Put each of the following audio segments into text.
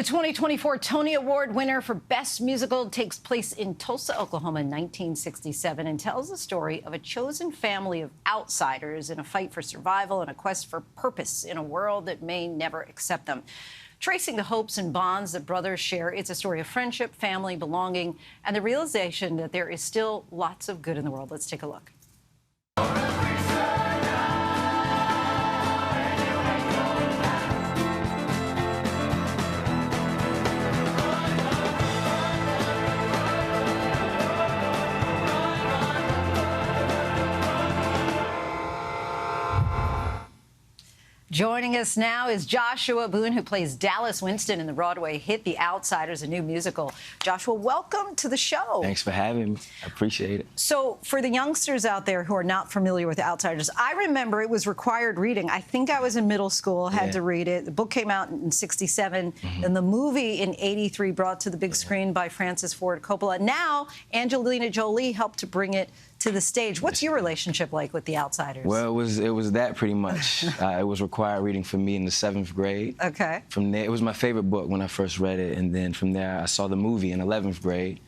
The 2024 Tony Award winner for Best Musical takes place in Tulsa, Oklahoma in 1967 and tells the story of a chosen family of outsiders in a fight for survival and a quest for purpose in a world that may never accept them. Tracing the hopes and bonds that brothers share, it's a story of friendship, family, belonging, and the realization that there is still lots of good in the world. Let's take a look. Joining us now is Joshua Boone, who plays Dallas Winston in the Broadway hit The Outsiders, a new musical. Joshua, welcome to the show. Thanks for having me. I appreciate it. So for the youngsters out there who are not familiar with The Outsiders, I remember it was required reading. I think I was in middle school, had to read it. The book came out in '67, and the movie in '83 brought to the big screen by Francis Ford Coppola. Now, Angelina Jolie helped to bring it to the stage. What's your relationship like with The Outsiders? Well, it was that pretty much. It was required reading for me in the 7th grade. Okay. From there, it was my favorite book when I first read it, and then from there I saw the movie in 11th grade,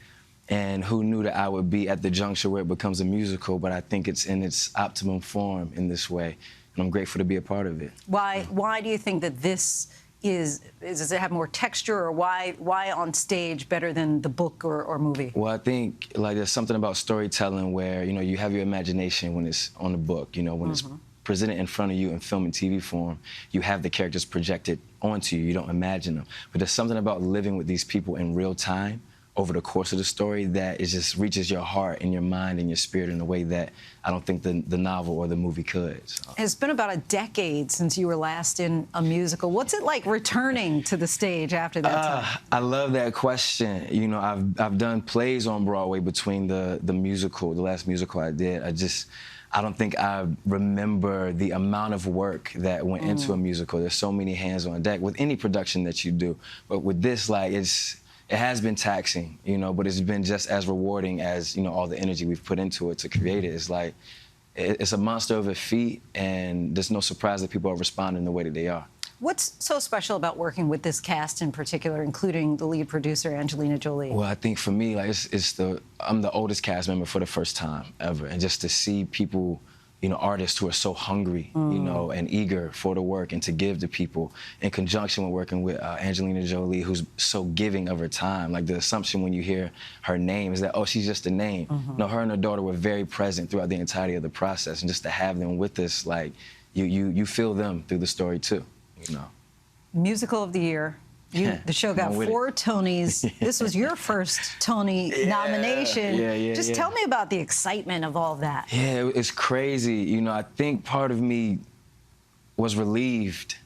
and who knew that I would be at the juncture where it becomes a musical, but I think it's in its optimum form in this way, and I'm grateful to be a part of it. Why do you think that this does it have more texture, or why on stage better than the book or movie? Well, I think like there's something about storytelling where, you know, you have your imagination when it's on the book, you know, when it's presented in front of you in film and TV form, you have the characters projected onto you, you don't imagine them. But there's something about living with these people in real time over the course of the story that it just reaches your heart and your mind and your spirit in a way that I don't think the novel or the movie could. So. It's been about a decade since you were last in a musical. What's it like returning to the stage after that time? I love that question. You know, I've done plays on Broadway between the last musical I did. I don't think I remember the amount of work that went into a musical. There's so many hands on deck with any production that you do. But with this, like, it has been taxing, you know, but it's been just as rewarding as, you know, all the energy we've put into it to create it. It's like, it's a monster of a feat, and there's no surprise that people are responding the way that they are. What's so special about working with this cast in particular, including the lead producer, Angelina Jolie? Well, I think for me, like, I'm the oldest cast member for the first time ever, and just to see people, you know, artists who are so hungry, you know, and eager for the work and to give to people, in conjunction with working with Angelina Jolie, who's so giving of her time. Like, the assumption when you hear her name is that, oh, she's just a name. No, her and her daughter were very present throughout the entirety of the process, and just to have them with us, like, you feel them through the story too, you know. Musical of the Year. The show got 4 Tonys. This was your first Tony nomination. Just tell me about the excitement of all of that. Yeah, it's crazy. You know, I think part of me was relieved,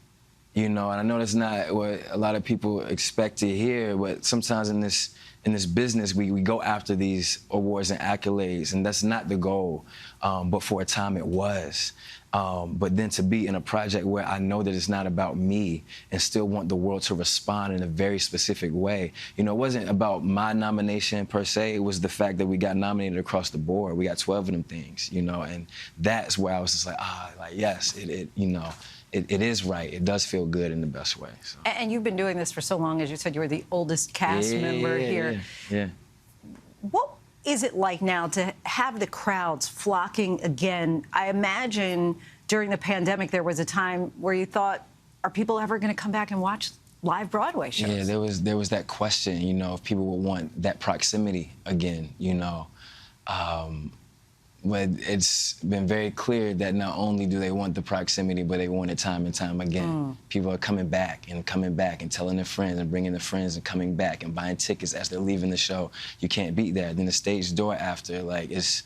you know, and I know that's not what a lot of people expect to hear, but sometimes in this business, we go after these awards and accolades, and that's not the goal, but for a time it was. But then to be in a project where I know that it's not about me and still want the world to respond in a very specific way. You know, it wasn't about my nomination per se, it was the fact that we got nominated across the board. We got 12 of them things, you know, and that's where I was just like, yes, you know, it is right. It does feel good in the best way. So. And you've been doing this for so long. As you said, you were the oldest cast member here. Yeah. What is it like now to have the crowds flocking again? I imagine during the pandemic there was a time where you thought, are people ever going to come back and watch live Broadway shows? Yeah, there was that question, you know, if people would want that proximity again, you know. But it's been very clear that not only do they want the proximity, but they want it time and time again. People are coming back and telling their friends and bringing their friends and coming back and buying tickets as they're leaving the show. You can't beat that. Then the stage door after, like, it's,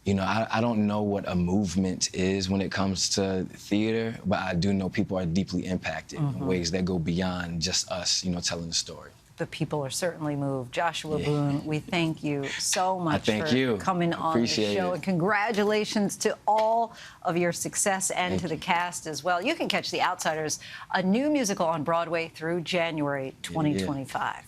you know, I don't know what a movement is when it comes to theater, but I do know people are deeply impacted in ways that go beyond just us, you know, telling the story. The people are certainly moved. Joshua Boone, we thank you so much for coming on the show. And congratulations to all of your success and to the cast as well. You can catch The Outsiders, a new musical on Broadway through January 2025.